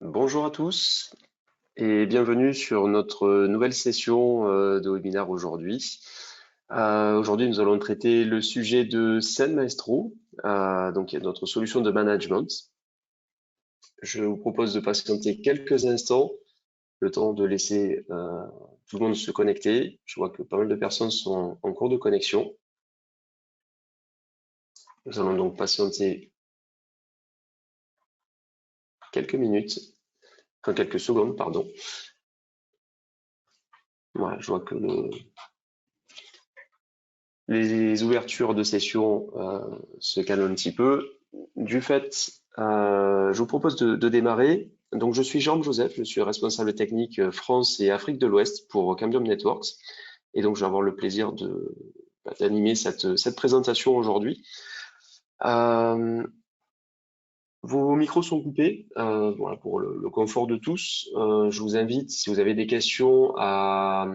Bonjour à tous et bienvenue sur notre nouvelle session de webinaire aujourd'hui. Aujourd'hui, nous allons traiter le sujet de Zen Maestro, donc notre solution de management. Je vous propose de patienter quelques instants, le temps de laisser tout le monde se connecter. Je vois que pas mal de personnes sont en cours de connexion. Nous allons donc patienter quelques minutes, enfin quelques secondes, pardon. Voilà, je vois que les ouvertures de session se calment un petit peu. Du fait, je vous propose de démarrer. Donc, je suis Jean Joseph, je suis responsable technique France et Afrique de l'Ouest pour Cambium Networks. Et donc, je vais avoir le plaisir d'animer cette présentation aujourd'hui. Vos micros sont coupés, voilà, pour le confort de tous. Je vous invite, si vous avez des questions, à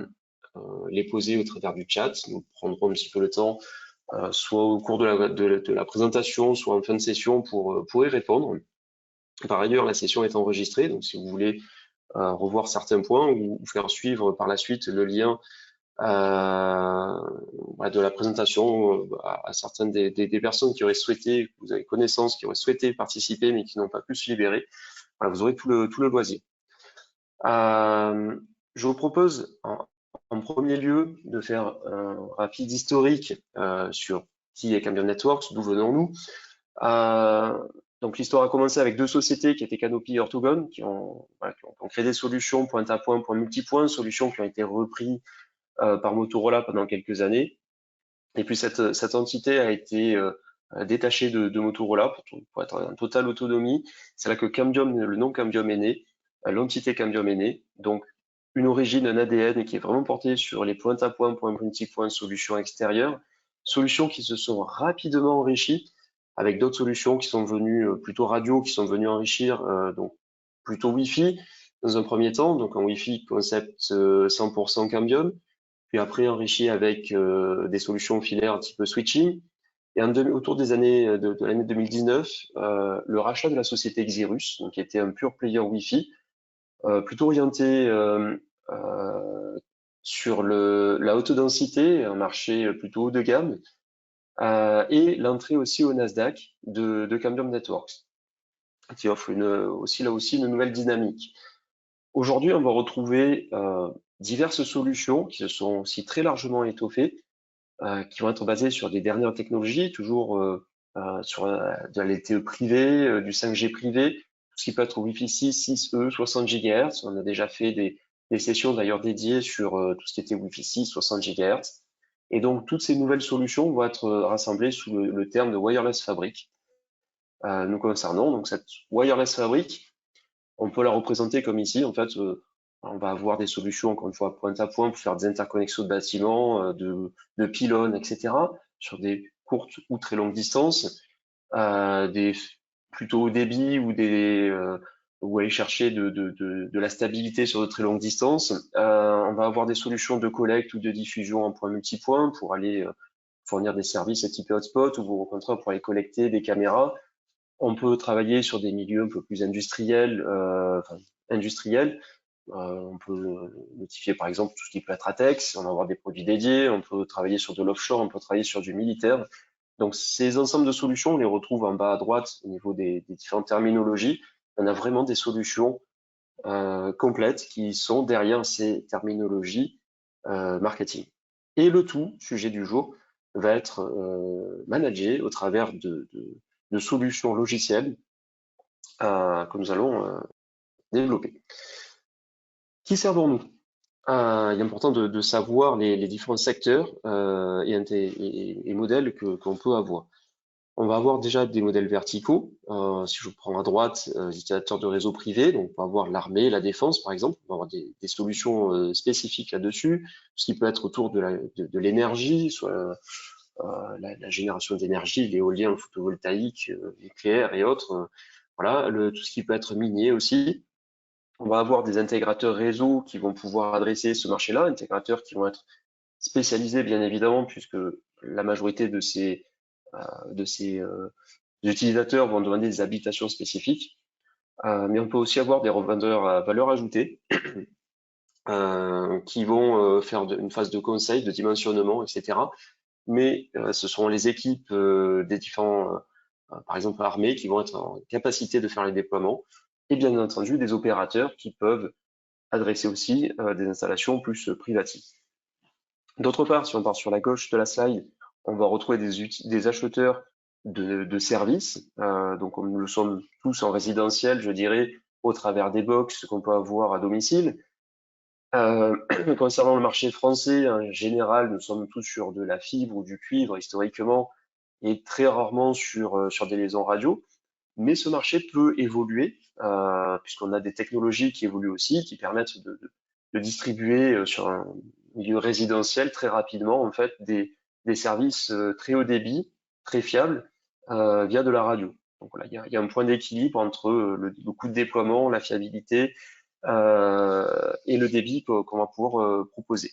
les poser au travers du chat. Nous prendrons un petit peu le temps soit au cours de la présentation, soit en fin de session pour y répondre. Par ailleurs, la session est enregistrée, donc si vous voulez revoir certains points ou faire suivre par la suite le lien de la présentation à certaines des personnes qui auraient souhaité, vous avez connaissance, qui auraient souhaité participer mais qui n'ont pas pu se libérer, voilà, vous aurez tout le loisir. Je vous propose en premier lieu de faire un rapide historique sur qui est Cambium Networks, d'où venons-nous. Donc l'histoire a commencé avec deux sociétés qui étaient Canopy et Ortogon, qui ont créé des solutions point à point, point multipoint, solutions qui ont été reprises par Motorola pendant quelques années. Et puis cette entité a été détachée de Motorola pour être en totale autonomie. C'est là que Cambium, le nom Cambium est né, l'entité Cambium est née. Donc une origine, un ADN qui est vraiment porté sur les point à point multipoint, solutions extérieures, solutions qui se sont rapidement enrichies avec d'autres solutions qui sont venues plutôt radio, qui sont venues enrichir donc plutôt Wi-Fi dans un premier temps, donc un Wi-Fi concept 100% Cambium, puis après enrichi avec des solutions filaires type switching. Et autour des années de l'année 2019, le rachat de la société Xirus, donc qui était un pur player Wi-Fi, plutôt orienté sur la haute densité, un marché plutôt haut de gamme, et l'entrée aussi au Nasdaq de Cambium Networks, qui offre aussi là aussi une nouvelle dynamique. Aujourd'hui, on va retrouver diverses solutions qui se sont aussi très largement étoffées, qui vont être basées sur des dernières technologies, toujours sur de la LTE privée, du 5G privé, tout ce qui peut être Wi-Fi 6, 6E, 60 GHz. On a déjà fait des sessions d'ailleurs dédiées sur tout ce qui était Wi-Fi 6, 60 GHz. Et donc, toutes ces nouvelles solutions vont être rassemblées sous le terme de Wireless Fabric nous concernant. Donc, cette Wireless Fabric, on peut la représenter comme ici. En fait, on va avoir des solutions, encore une fois, point à point pour faire des interconnexions de bâtiments, de pylônes, etc., sur des courtes ou très longues distances, des plutôt haut débit ou aller chercher de la stabilité sur de très longues distances. On va avoir des solutions de collecte ou de diffusion en point multipoint pour aller fournir des services à type hotspot ou au contraire pour aller collecter des caméras. On peut travailler sur des milieux un peu plus industriels, on peut notifier par exemple tout ce qui peut être ATEX, on va avoir des produits dédiés, on peut travailler sur de l'offshore, on peut travailler sur du militaire. Donc ces ensembles de solutions, on les retrouve en bas à droite au niveau des différentes terminologies. On a vraiment des solutions complètes qui sont derrière ces terminologies marketing. Et le tout, sujet du jour, va être managé au travers de solutions logicielles que nous allons développer. Qui servons-nous? Il est important de savoir les différents secteurs et modèles qu'on peut avoir. On va avoir déjà des modèles verticaux. Si je prends à droite, les utilisateurs de réseaux privés, donc on va avoir l'armée, la défense par exemple, on va avoir des solutions spécifiques là-dessus, ce qui peut être autour de l'énergie, soit la génération d'énergie, l'éolien, le photovoltaïque, nucléaire et autres. Voilà, tout ce qui peut être minier aussi. On va avoir des intégrateurs réseau qui vont pouvoir adresser ce marché-là, intégrateurs qui vont être spécialisés bien évidemment, puisque la majorité de ces utilisateurs vont demander des habilitations spécifiques. Mais on peut aussi avoir des revendeurs à valeur ajoutée qui vont faire une phase de conseil, de dimensionnement, etc. Mais ce sont les équipes des différents, par exemple armées, qui vont être en capacité de faire les déploiements, et bien entendu des opérateurs qui peuvent adresser aussi des installations plus privatives. D'autre part, si on part sur la gauche de la slide, on va retrouver des acheteurs de services. Donc, comme nous le sommes tous en résidentiel, je dirais, au travers des box qu'on peut avoir à domicile. Concernant le marché français, en général, nous sommes tous sur de la fibre ou du cuivre historiquement et très rarement sur des liaisons radio. Mais ce marché peut évoluer puisqu'on a des technologies qui évoluent aussi, qui permettent de distribuer sur un milieu résidentiel très rapidement en fait des services très haut débit, très fiables via de la radio. Donc voilà, il y a un point d'équilibre entre le coût de déploiement, la fiabilité et le débit qu'on va pouvoir proposer.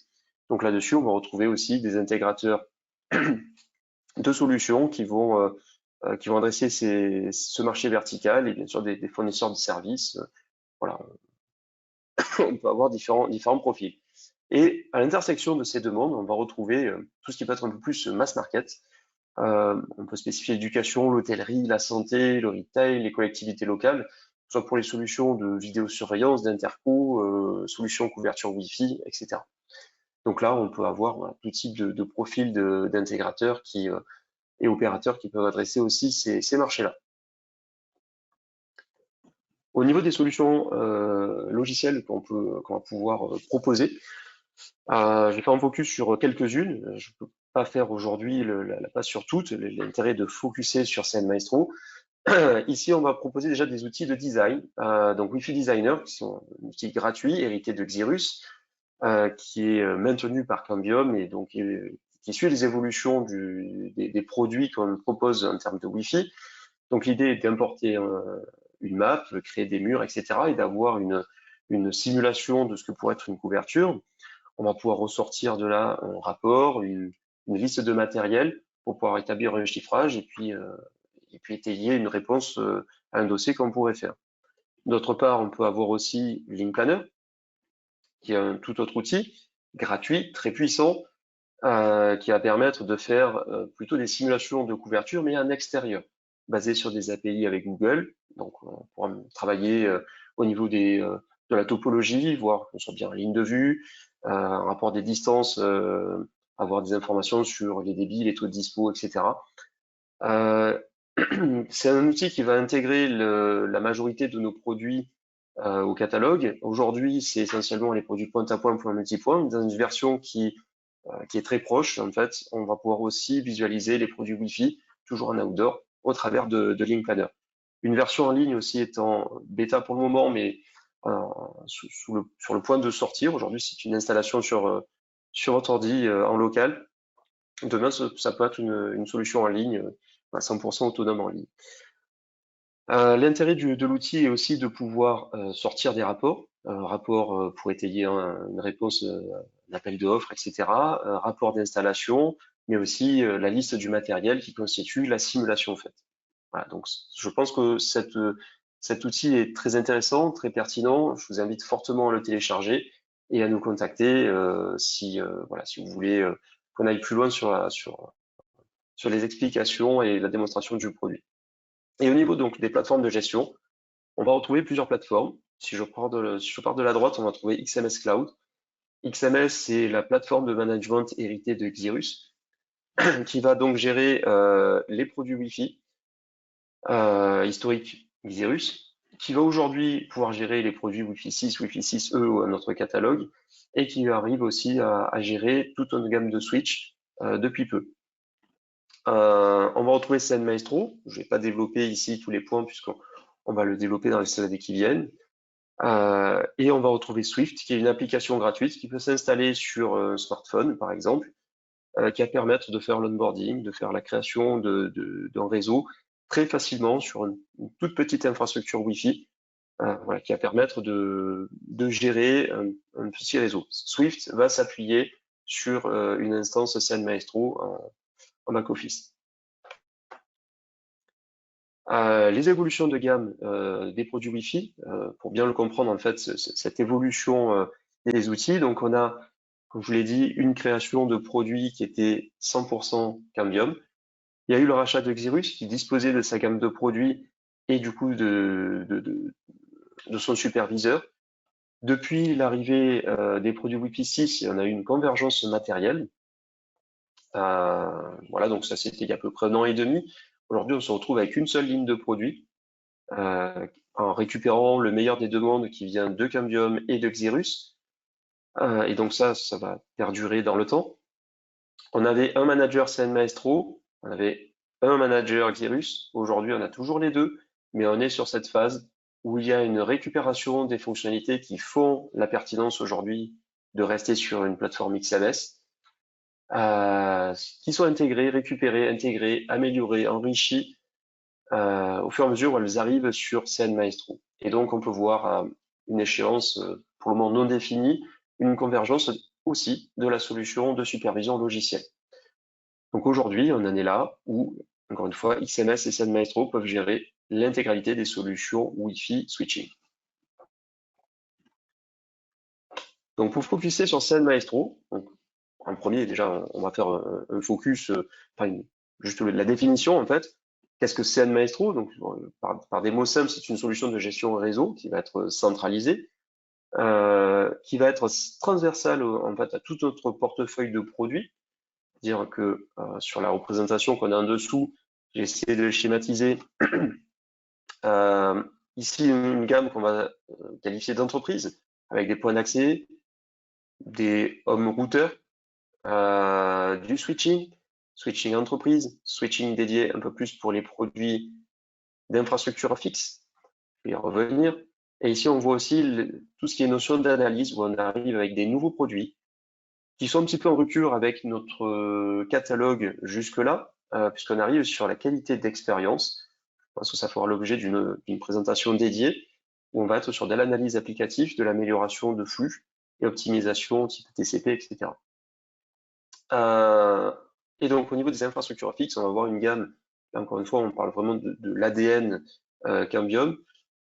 Donc là-dessus, on va retrouver aussi des intégrateurs de solutions qui vont adresser ce marché vertical et bien sûr des fournisseurs de services. Voilà, on peut avoir différents profils. Et à l'intersection de ces deux mondes, on va retrouver tout ce qui peut être un peu plus mass market. On peut spécifier l'éducation, l'hôtellerie, la santé, le retail, les collectivités locales, soit pour les solutions de vidéosurveillance, d'interco, solutions couverture Wi-Fi, etc. Donc là, on peut avoir voilà, tout type de profils d'intégrateurs et opérateurs qui peuvent adresser aussi ces marchés-là. Au niveau des solutions logicielles qu'on va pouvoir proposer, je vais faire un focus sur quelques-unes. Je ne peux pas faire aujourd'hui la passe sur toutes. L'intérêt de focuser sur CN Maestro. Ici, on va proposer déjà des outils de design. Donc Wi-Fi Designer, qui sont un outil gratuit hérité de Xirus, qui est maintenu par Cambium et donc qui suit les évolutions des produits qu'on propose en termes de Wi-Fi. Donc l'idée est d'importer une map, créer des murs, etc. et d'avoir une simulation de ce que pourrait être une couverture. On va pouvoir ressortir de là un rapport, une liste de matériel pour pouvoir établir un chiffrage et puis étayer une réponse à un dossier qu'on pourrait faire. D'autre part, on peut avoir aussi Link Planner, qui est un tout autre outil, gratuit, très puissant, qui va permettre de faire plutôt des simulations de couverture, mais en extérieur, basées sur des API avec Google. Donc, on pourra travailler au niveau de la topologie, voir qu'on soit bien en ligne de vue, un rapport des distances, avoir des informations sur les débits, les taux de dispo, etc. Euh, c'est un outil qui va intégrer la majorité de nos produits au catalogue. Aujourd'hui, c'est essentiellement les produits point-à-point, point-multipoint, dans une version qui est très proche. En fait, on va pouvoir aussi visualiser les produits Wi-Fi, toujours en outdoor, au travers de Link Planner. Une version en ligne aussi est en bêta pour le moment, mais sur le point de sortir. Aujourd'hui, c'est une installation sur votre ordi en local. Demain, ça peut être une solution en ligne, à 100% autonome en ligne. L'intérêt de l'outil est aussi de pouvoir sortir des rapports, pour étayer une réponse, un appel d'offres, etc., rapport d'installation, mais aussi la liste du matériel qui constitue la simulation faite. Voilà, donc je pense que cet outil est très intéressant, très pertinent. Je vous invite fortement à le télécharger et à nous contacter voilà, si vous voulez qu'on aille plus loin sur les explications et la démonstration du produit. Et au niveau donc des plateformes de gestion, on va retrouver plusieurs plateformes. Si je pars de la droite, on va trouver XMS Cloud. XMS, c'est la plateforme de management héritée de Xirus, qui va donc gérer les produits Wi-Fi historiques Xirus, qui va aujourd'hui pouvoir gérer les produits Wi-Fi 6, Wi-Fi 6E ou notre catalogue, et qui arrive aussi à gérer toute une gamme de switch depuis peu. On va retrouver CN Maestro. Je ne vais pas développer ici tous les points puisqu'on va le développer dans les slides qui viennent. Et on va retrouver Swift, qui est une application gratuite qui peut s'installer sur un smartphone, par exemple, qui va permettre de faire l'onboarding, de faire la création d'un réseau très facilement sur une toute petite infrastructure Wi-Fi, voilà, qui va permettre de gérer un petit réseau. Swift va s'appuyer sur une instance CN Maestro en back-office. Les évolutions de gamme des produits Wi-Fi, pour bien le comprendre en fait, cette évolution des outils. Donc on a, comme je vous l'ai dit, une création de produits qui était 100% Cambium. Il y a eu le rachat de Xirus qui disposait de sa gamme de produits et du coup de son superviseur. Depuis l'arrivée des produits Wi-Fi 6, on a eu une convergence matérielle. Voilà, donc ça c'était il y a à peu près 1 an et demi. Aujourd'hui, on se retrouve avec une seule ligne de produits, en récupérant le meilleur des deux mondes qui vient de Cambium et de Xirus. Et donc ça va perdurer dans le temps. On avait un manager CN Maestro, on avait un manager Xirus. Aujourd'hui, on a toujours les deux, mais on est sur cette phase où il y a une récupération des fonctionnalités qui font la pertinence aujourd'hui de rester sur une plateforme XMS, qui sont intégrées, récupérées, intégrées, améliorées, enrichies au fur et à mesure où elles arrivent sur CN Maestro. Et donc, on peut voir à une échéance pour le moment non définie, une convergence aussi de la solution de supervision logicielle. Donc aujourd'hui, on en est là où, encore une fois, XMS et CN Maestro peuvent gérer l'intégralité des solutions Wi-Fi switching. Donc pour focuser sur CN Maestro, donc, en premier, déjà, on va faire un focus, juste la définition en fait. Qu'est-ce que CN Maestro? Donc, par des mots simples, c'est une solution de gestion réseau qui va être centralisée, qui va être transversale en fait à tout notre portefeuille de produits. Dire que sur la représentation qu'on a en dessous, j'ai essayé de le schématiser. Ici, une gamme qu'on va qualifier d'entreprise, avec des points d'accès, des home routers, du switching, switching entreprise, switching dédié un peu plus pour les produits d'infrastructure fixe, je vais y revenir. Et ici, on voit aussi tout ce qui est notion d'analyse, où on arrive avec des nouveaux produits qui sont un petit peu en rupture avec notre catalogue jusque-là, puisqu'on arrive sur la qualité d'expérience. Je pense que ça fera l'objet d'une présentation dédiée, où on va être sur de l'analyse applicative, de l'amélioration de flux et optimisation type TCP, etc. Et donc, au niveau des infrastructures fixes, on va avoir une gamme, là, encore une fois, on parle vraiment de l'ADN Cambium,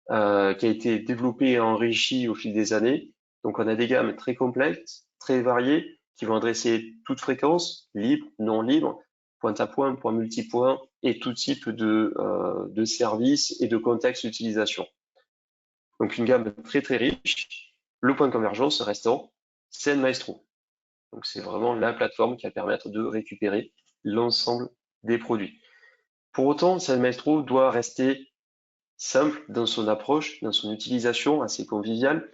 qui a été développé et enrichi au fil des années. Donc, on a des gammes très complexes, très variées, qui vont adresser toute fréquence, libre, non libre, point à point, point multipoint, et tout type de services et de contexte d'utilisation. Donc, une gamme très très riche. Le point de convergence restant, c'est Maestro. Donc, c'est vraiment la plateforme qui va permettre de récupérer l'ensemble des produits. Pour autant, CN Maestro doit rester simple dans son approche, dans son utilisation, assez conviviale,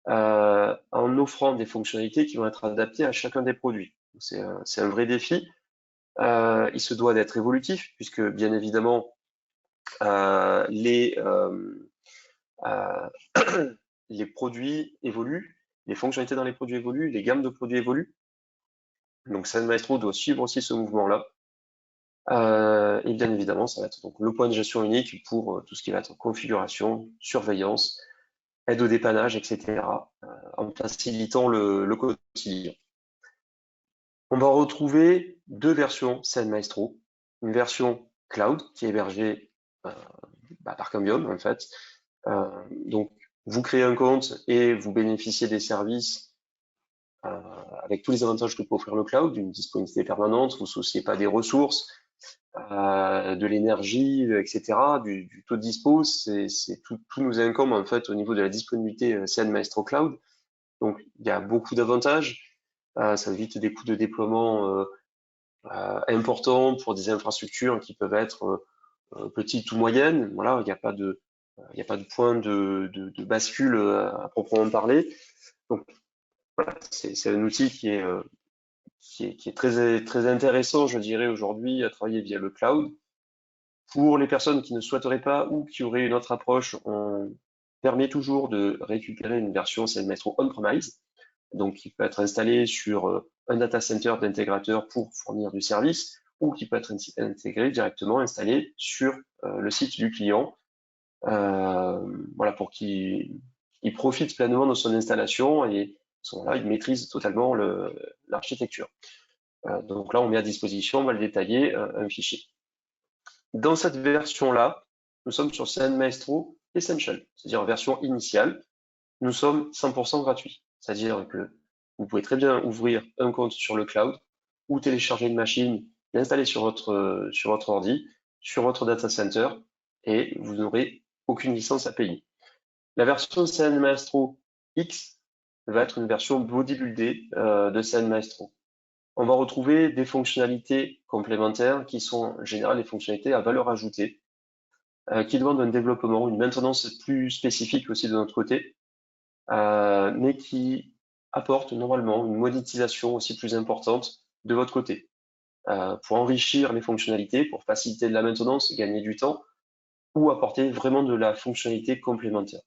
en offrant des fonctionnalités qui vont être adaptées à chacun des produits. C'est un vrai défi. Il se doit d'être évolutif, puisque bien évidemment, les produits évoluent, les fonctionnalités dans les produits évoluent, les gammes de produits évoluent. Donc CN Maestro doit suivre aussi ce mouvement-là. Et bien évidemment, ça va être donc le point de gestion unique pour tout ce qui va être configuration, surveillance, aide au dépannage, etc., en facilitant le quotidien. On va retrouver deux versions CN Maestro. Une version cloud qui est hébergée par Cambium en fait. Donc vous créez un compte et vous bénéficiez des services avec tous les avantages que peut offrir le cloud, une disponibilité permanente, vous ne souciez pas des ressources, de l'énergie, etc., du taux de dispo, tout nous incombe en fait au niveau de la disponibilité CN Maestro Cloud. Donc il y a beaucoup d'avantages, ça évite des coûts de déploiement importants pour des infrastructures qui peuvent être petites ou moyennes. Voilà, il n'y a pas de point de bascule à proprement parler. Donc voilà, c'est un outil qui est très, très intéressant, je dirais, aujourd'hui à travailler via le cloud. Pour les personnes qui ne souhaiteraient pas ou qui auraient une autre approche, on permet toujours de récupérer une version CN Maestro on-premise, donc qui peut être installée sur un data center d'intégrateur pour fournir du service, ou qui peut être intégré directement, installé sur le site du client, voilà, pour qu'il profite pleinement de son installation et à ce moment-là, il maîtrise totalement l'architecture. Donc là, on met à disposition, on va le détailler, un fichier. Dans cette version-là, nous sommes sur CN Maestro Essential, c'est-à-dire en version initiale, nous sommes 100% gratuits. C'est-à-dire que vous pouvez très bien ouvrir un compte sur le cloud ou télécharger une machine, l'installer sur votre ordi, sur votre data center, et vous n'aurez aucune licence à payer. La version CN Maestro X va être une version bodybuildée de CN Maestro. On va retrouver des fonctionnalités complémentaires qui sont en général des fonctionnalités à valeur ajoutée, qui demandent un développement, une maintenance plus spécifique aussi de notre côté, mais qui apportent normalement une monétisation aussi plus importante de votre côté, pour enrichir les fonctionnalités, pour faciliter de la maintenance, gagner du temps, ou apporter vraiment de la fonctionnalité complémentaire.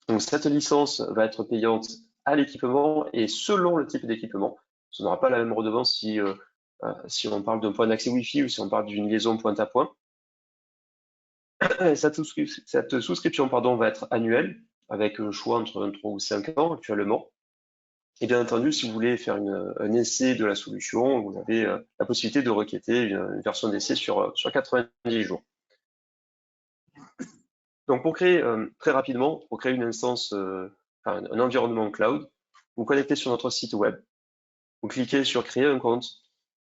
Donc cette licence va être payante à l'équipement et selon le type d'équipement. On n'aura pas la même redevance si on parle d'un point d'accès Wi-Fi ou si on parle d'une liaison point à point. Cette souscription pardon, va être annuelle, avec un choix entre 3 ou 5 ans actuellement. Et bien entendu, si vous voulez faire un essai de la solution, vous avez la possibilité de requêter une version d'essai sur 90 jours. Donc pour créer très rapidement, pour créer une instance, un environnement cloud, vous connectez sur notre site web, vous cliquez sur créer un compte,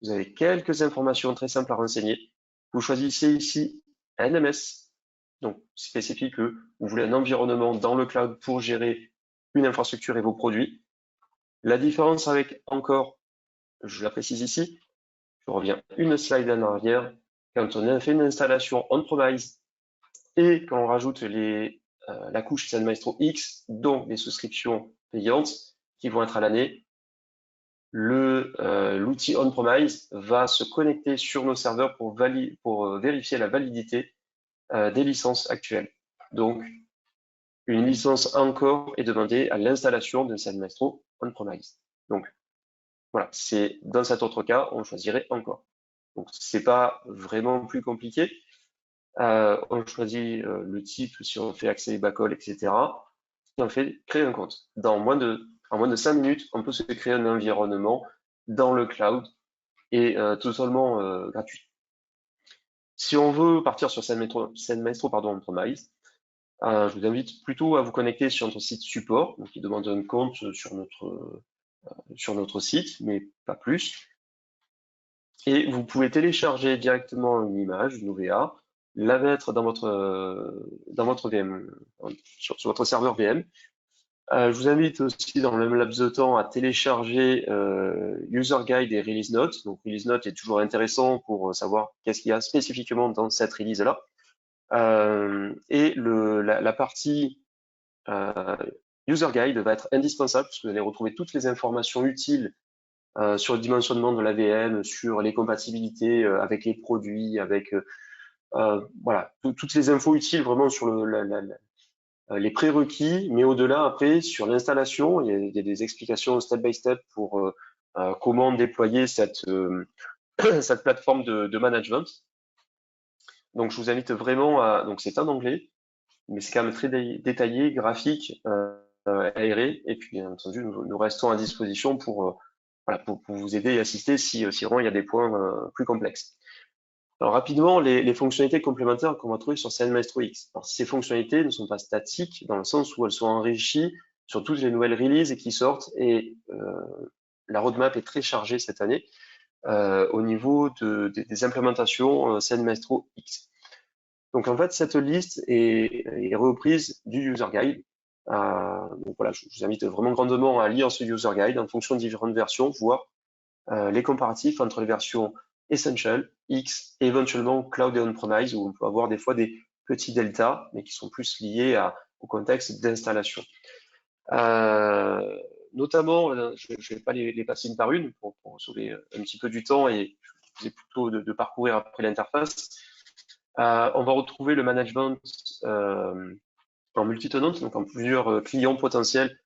vous avez quelques informations très simples à renseigner. Vous choisissez ici NMS, donc spécifie que vous voulez un environnement dans le cloud pour gérer une infrastructure et vos produits. La différence avec Encore, je la précise ici, je reviens une slide en arrière, quand on a fait une installation on-premise et quand on rajoute la couche CN Maestro X, donc les souscriptions payantes qui vont être à l'année, l'outil on-premise va se connecter sur nos serveurs pour vérifier la validité des licences actuelles. Donc, une licence Encore est demandée à l'installation d'un CN Maestro on-premise. Donc, voilà, c'est dans cet autre cas, on choisirait Encore. Donc, c'est pas vraiment plus compliqué. On choisit le type, si on fait accès backall, etc. Et on fait créer un compte. En moins de 5 minutes, on peut se créer un environnement dans le cloud et totalement gratuit. Si on veut partir sur CN Maestro on-premise, je vous invite plutôt à vous connecter sur notre site support, donc qui demande un compte sur notre site, mais pas plus. Et vous pouvez télécharger directement une image, une OVA, la mettre dans votre VM, sur votre serveur VM. Je vous invite aussi dans le même laps de temps à télécharger User Guide et Release Note. Donc Release Note est toujours intéressant pour savoir qu'est-ce qu'il y a spécifiquement dans cette release-là. Et la partie User Guide va être indispensable parce que vous allez retrouver toutes les informations utiles sur le dimensionnement de la VM, sur les compatibilités avec les produits, avec voilà, toutes les infos utiles vraiment sur les prérequis, mais au-delà, après, sur l'installation, il y a des explications step by step pour comment déployer cette plateforme de management. Donc, je vous invite vraiment à... Donc, c'est en anglais, mais c'est quand même très détaillé, graphique, aéré. Et puis, bien entendu, nous restons à disposition pour vous aider et assister si vraiment il y a des points plus complexes. Alors rapidement, les fonctionnalités complémentaires qu'on va trouver sur CN Maestro X. Alors, ces fonctionnalités ne sont pas statiques dans le sens où elles sont enrichies sur toutes les nouvelles releases qui sortent et la roadmap est très chargée cette année au niveau des implémentations CN Maestro X. Donc en fait, cette liste est reprise du User Guide. Donc voilà, je vous invite vraiment grandement à lire ce User Guide en fonction de différentes versions, voir les comparatifs entre les versions Essential, X, et éventuellement Cloud et On-Premise, où on peut avoir des fois des petits deltas, mais qui sont plus liés au contexte d'installation. Notamment, je ne vais pas les passer une par une pour sauver un petit peu du temps et je vais plutôt de parcourir après l'interface. On va retrouver le management en multi-tenant, donc en plusieurs clients potentiels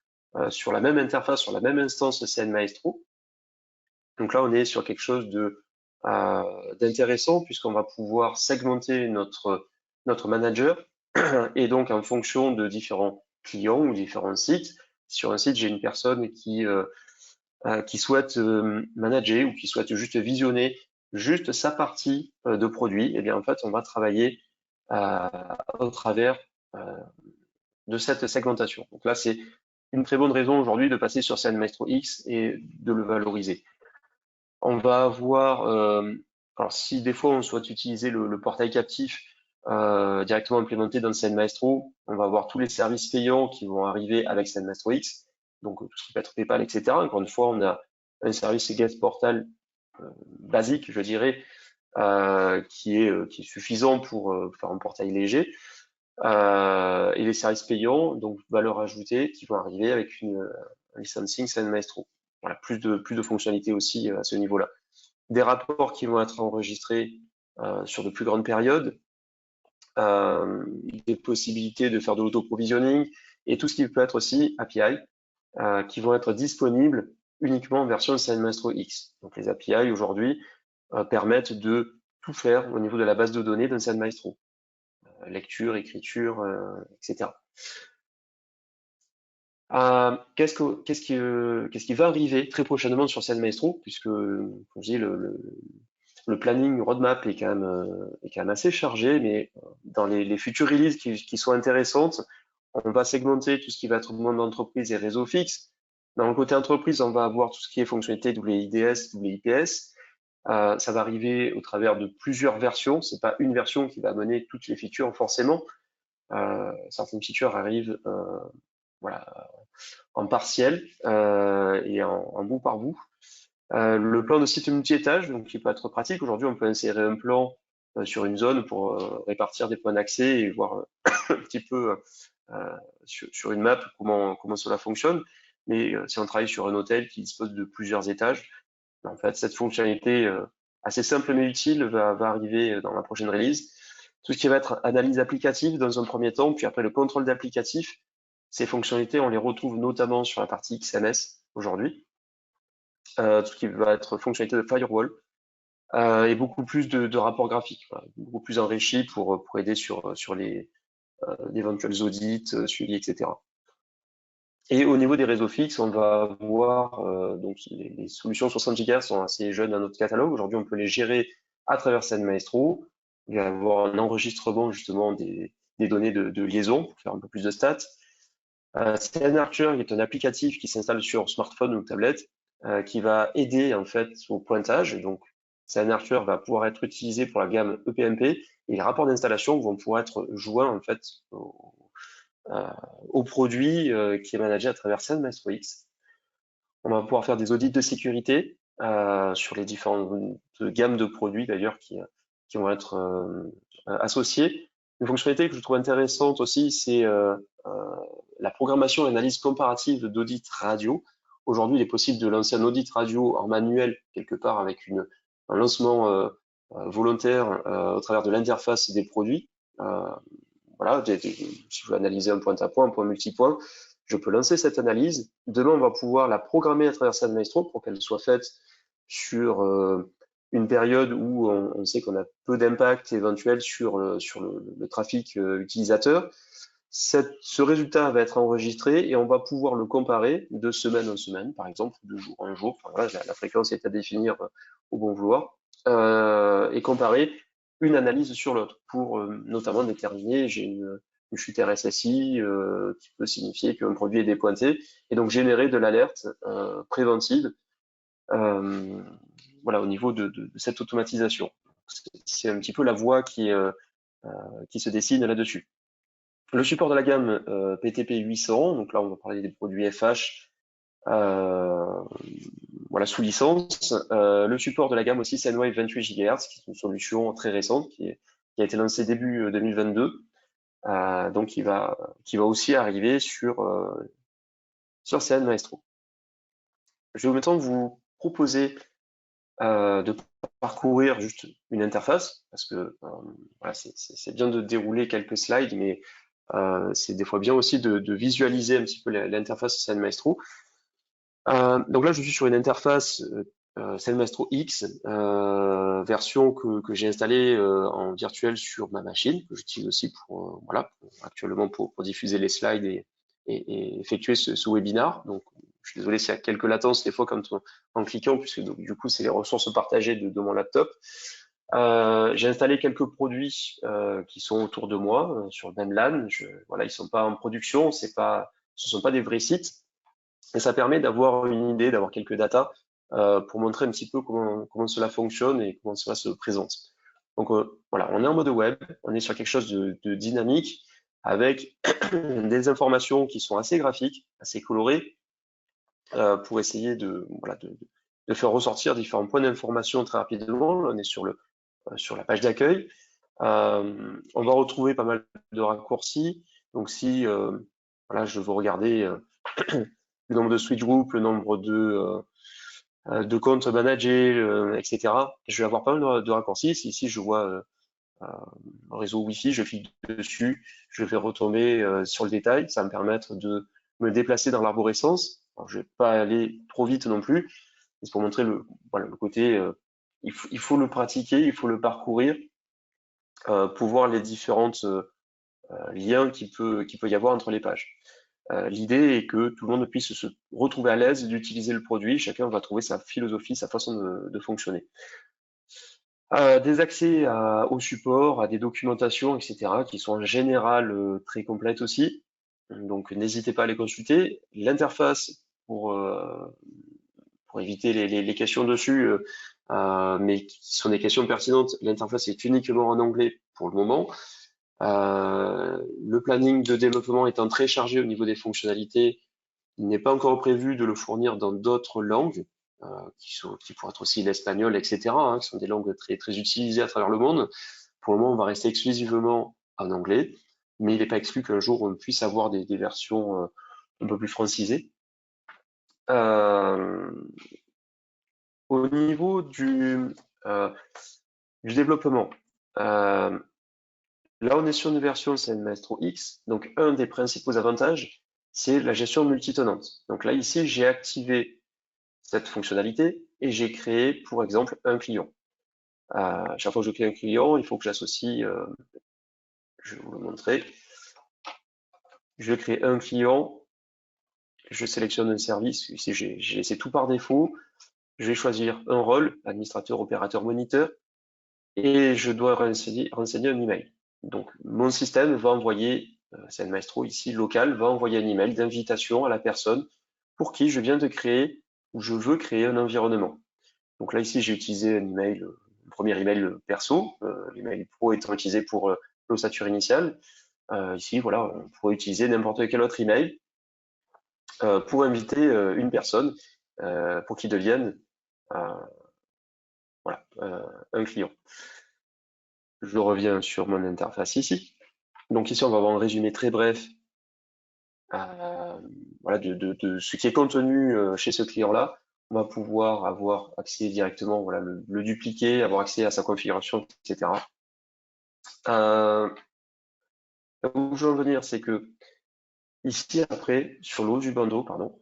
sur la même interface, sur la même instance CN Maestro. Donc là, on est sur quelque chose d'intéressant puisqu'on va pouvoir segmenter notre manager et donc en fonction de différents clients ou différents sites. Sur un site, j'ai une personne qui souhaite manager ou qui souhaite juste visionner juste sa partie de produit. Et bien en fait, on va travailler au travers de cette segmentation. Donc là, c'est une très bonne raison aujourd'hui de passer sur Scène Maestro X et de le valoriser. On va avoir, alors si des fois on souhaite utiliser le portail captif directement implémenté dans Scène Maestro, on va avoir tous les services payants qui vont arriver avec Scène Maestro X, donc tout ce qui peut être PayPal, etc. Encore une fois, on a un service guest portal basique, je dirais, qui est suffisant pour faire un portail léger. Et les services payants, donc valeur ajoutée, qui vont arriver avec un licensing Scène Maestro. Voilà, plus de fonctionnalités aussi à ce niveau-là. Des rapports qui vont être enregistrés sur de plus grandes périodes, des possibilités de faire de l'auto-provisioning et tout ce qui peut être aussi API qui vont être disponibles uniquement en version Scène Maestro X. Donc les API aujourd'hui permettent de tout faire au niveau de la base de données d'un Scène Maestro. Lecture, écriture, etc. Qu'est-ce qui va arriver très prochainement sur Scène Maestro, puisque, comme je dis, le planning roadmap est quand même assez chargé, mais dans les futures releases qui sont intéressantes, on va segmenter tout ce qui va être monde d'entreprise et réseau fixe. Dans le côté entreprise, on va avoir tout ce qui est fonctionnalité WIDS, WIPS. Ça va arriver au travers de plusieurs versions. C'est pas une version qui va amener toutes les features forcément. Certaines features arrivent voilà, en partiel et en bout par bout. Le plan de site multi-étage, donc qui peut être pratique. Aujourd'hui, on peut insérer un plan sur une zone pour répartir des points d'accès et voir un petit peu sur une map comment cela fonctionne. Mais si on travaille sur un hôtel qui dispose de plusieurs étages, en fait, cette fonctionnalité assez simple mais utile va arriver dans la prochaine release. Tout ce qui va être analyse applicative dans un premier temps, puis après le contrôle d'applicatif, ces fonctionnalités, on les retrouve notamment sur la partie XMS aujourd'hui. Tout ce qui va être fonctionnalité de firewall et beaucoup plus de rapports graphiques, voilà, beaucoup plus enrichi pour aider sur les d'éventuels audits, suivis, etc. Et au niveau des réseaux fixes, on va avoir donc les solutions 60 GHz sont assez jeunes dans notre catalogue. Aujourd'hui, on peut les gérer à travers Scène Maestro. Il va y avoir un enregistrement justement des données de liaison pour faire un peu plus de stats. Scène Archer est un applicatif qui s'installe sur smartphone ou tablette qui va aider en fait au pointage. Donc, Scène Archer va pouvoir être utilisé pour la gamme EPMP et les rapports d'installation vont pouvoir être joints en fait au produit qui est managé à travers Scène Maestro X. On va pouvoir faire des audits de sécurité sur les différentes gammes de produits d'ailleurs qui vont être associés. Une fonctionnalité que je trouve intéressante aussi, c'est la programmation et l'analyse comparative d'audit radio. Aujourd'hui, il est possible de lancer un audit radio en manuel quelque part avec un lancement volontaire au travers de l'interface des produits. Voilà, si je veux analyser un point à point, un point multipoint, je peux lancer cette analyse. Demain, on va pouvoir la programmer à travers Scène Maestro pour qu'elle soit faite sur une période où on sait qu'on a peu d'impact éventuel sur le trafic utilisateur. Ce résultat va être enregistré et on va pouvoir le comparer de semaine en semaine, par exemple, de jour en jour. Enfin, voilà, la fréquence est à définir au bon vouloir. Et comparer une analyse sur l'autre pour notamment déterminer j'ai une chute RSSI qui peut signifier qu'un produit est dépointé et donc générer de l'alerte préventive voilà, au niveau de cette automatisation. C'est un petit peu la voie qui se dessine là-dessus. Le support de la gamme PTP 800, donc là on va parler des produits FH voilà, sous licence. Le support de la gamme aussi Sendwave 28 GHz, qui est une solution très récente qui a été lancée début 2022, donc qui va aussi arriver sur Scène Maestro. Je vais maintenant vous proposer de parcourir juste une interface, parce que voilà, c'est bien de dérouler quelques slides, mais c'est des fois bien aussi de visualiser un petit peu l'interface Scène Maestro. Donc là, je suis sur une interface Scène Maestro X, version que j'ai installée en virtuel sur ma machine, que j'utilise aussi voilà, actuellement pour diffuser les slides et effectuer ce webinar. Donc, je suis désolé s'il y a quelques latences des fois en cliquant, puisque donc, du coup, c'est les ressources partagées de mon laptop. J'ai installé quelques produits qui sont autour de moi sur le même LAN. Voilà, ils sont pas en production, ce sont pas des vrais sites, et ça permet d'avoir une idée, d'avoir quelques datas pour montrer un petit peu comment cela fonctionne et comment cela se présente. Donc voilà, on est en mode web, on est sur quelque chose de dynamique avec des informations qui sont assez graphiques, assez colorées, pour essayer voilà, de faire ressortir différents points d'information très rapidement. On est sur la page d'accueil. On va retrouver pas mal de raccourcis. Donc si voilà, je veux regarder le nombre de switch group, le nombre de comptes managés, etc., je vais avoir pas mal de raccourcis. Si ici je vois un réseau Wi-Fi, je clique dessus, je vais retomber sur le détail. Ça va me permettre de me déplacer dans l'arborescence. Alors, je vais pas aller trop vite non plus. C'est pour montrer voilà, le côté, il faut le pratiquer, il faut le parcourir pour voir les différentes liens qu'il peut y avoir entre les pages. L'idée est que tout le monde puisse se retrouver à l'aise d'utiliser le produit. Chacun va trouver sa philosophie, sa façon de fonctionner. Des accès au support, à des documentations, etc., qui sont en général très complètes aussi. Donc n'hésitez pas à les consulter. L'interface pour éviter les questions dessus, mais qui sont des questions pertinentes, l'interface est uniquement en anglais pour le moment. Le planning de développement étant très chargé au niveau des fonctionnalités, il n'est pas encore prévu de le fournir dans d'autres langues, qui pourraient être aussi l'espagnol, etc., qui sont des langues très, très utilisées à travers le monde. Pour le moment, on va rester exclusivement en anglais, mais il n'est pas exclu qu'un jour on puisse avoir des versions un peu plus francisées. Euh, Au niveau du développement, là on est sur une version c'est Maestro X, donc un des principaux avantages, c'est la gestion multitenante. Donc là ici, j'ai activé cette fonctionnalité et j'ai créé, pour exemple, un client. Chaque fois que je crée un client, il faut que j'associe, je vais vous le montrer, je vais créer un client, je sélectionne un service, ici j'ai laissé tout par défaut, je vais choisir un rôle, administrateur, opérateur, moniteur, et je dois renseigner un email. Donc mon système va envoyer, c'est un maestro ici local, va envoyer un email d'invitation à la personne pour qui je viens de créer ou je veux créer un environnement. Donc là ici j'ai utilisé un email, un premier email perso, l'email pro étant utilisé pour l'ossature initiale. Ici voilà, on pourrait utiliser n'importe quel autre email pour inviter une personne pour qu'il devienne euh, voilà, un client. Je reviens sur mon interface ici. Donc ici, on va avoir un résumé très bref voilà, de ce qui est contenu chez ce client-là. On va pouvoir avoir accès directement, voilà, le dupliquer, avoir accès à sa configuration, etc. Là où je veux en venir, c'est que ici, après, sur le haut du bandeau, pardon,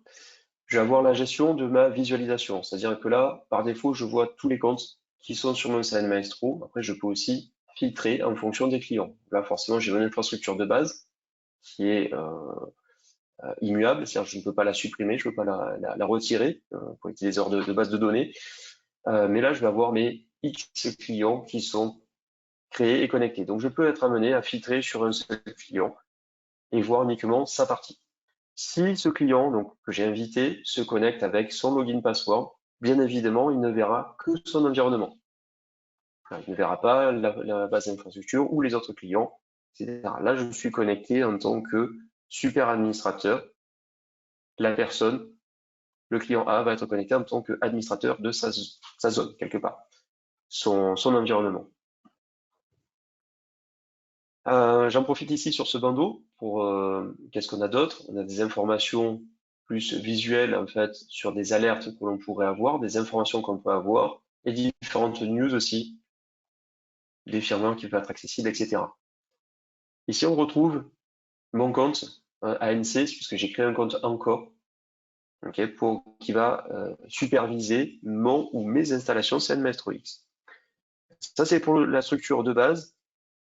je vais avoir la gestion de ma visualisation. C'est-à-dire que là, par défaut, je vois tous les comptes qui sont sur mon CN Maestro. Après, je peux aussi filtrer en fonction des clients. Là, forcément, j'ai mon infrastructure de base qui est immuable, c'est-à-dire que je ne peux pas la supprimer, je ne peux pas la retirer pour utiliser hors de base de données. Mais là, je vais avoir mes X clients qui sont créés et connectés. Donc, je peux être amené à filtrer sur un seul client et voir uniquement sa partie. Si ce client donc, que j'ai invité se connecte avec son login password, bien évidemment, il ne verra que son environnement. Il ne verra pas la base d'infrastructure ou les autres clients, etc. Là, je suis connecté en tant que super administrateur. La personne, le client A, va être connecté en tant qu'administrateur de sa zone, quelque part, son environnement. J'en profite ici sur ce bandeau pour qu'est-ce qu'on a d'autre? On a des informations plus visuelles en fait sur des alertes que l'on pourrait avoir, des informations qu'on peut avoir et différentes news aussi, des firmware qui peuvent être accessibles, etc. Ici on retrouve mon compte ANC puisque j'ai créé un compte encore, okay, qui va superviser mon ou mes installations CN Maestro X. Ça c'est pour la structure de base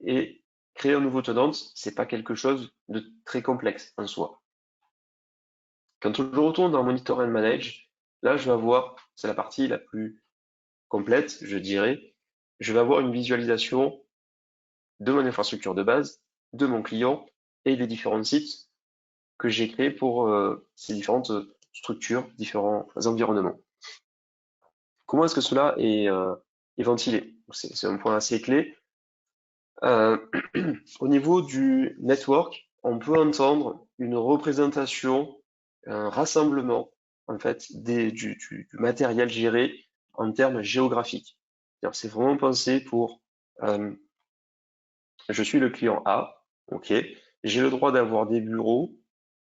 et créer un nouveau tenant, c'est pas quelque chose de très complexe en soi. Quand je retourne dans Monitor and Manage, là je vais avoir, c'est la partie la plus complète, je dirais. je vais avoir une visualisation de mon infrastructure de base, de mon client et des différents sites que j'ai créés pour ces différentes structures, différents environnements. Comment est-ce que cela est ventilé? C'est un point assez clé. Euh, Au niveau du network, on peut entendre une représentation, un rassemblement en fait du matériel géré en termes géographiques. C'est vraiment pensé pour euh, je suis le client A, ok, j'ai le droit d'avoir des bureaux.